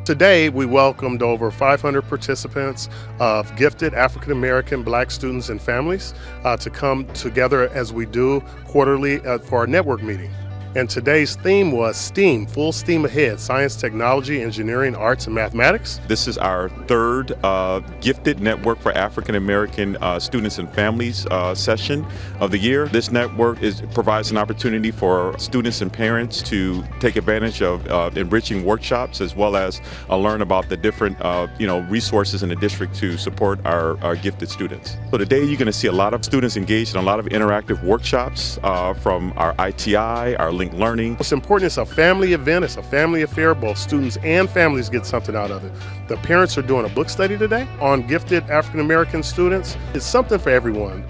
Today, we welcomed over 500 participants of gifted African American Black students and families to come together as we do quarterly for our network meeting. And today's theme was STEAM, full steam ahead, science, technology, engineering, arts, and mathematics. This is our third gifted network for African American students and families session of the year. This network provides an opportunity for students and parents to take advantage of enriching workshops, as well as learn about the different resources in the district to support our gifted students. So today you're going to see a lot of students engaged in a lot of interactive workshops from our ITI, our learning. What's important, it's a family event, it's a family affair. Both students and families get something out of it. The parents are doing a book study today on gifted African American students. It's something for everyone.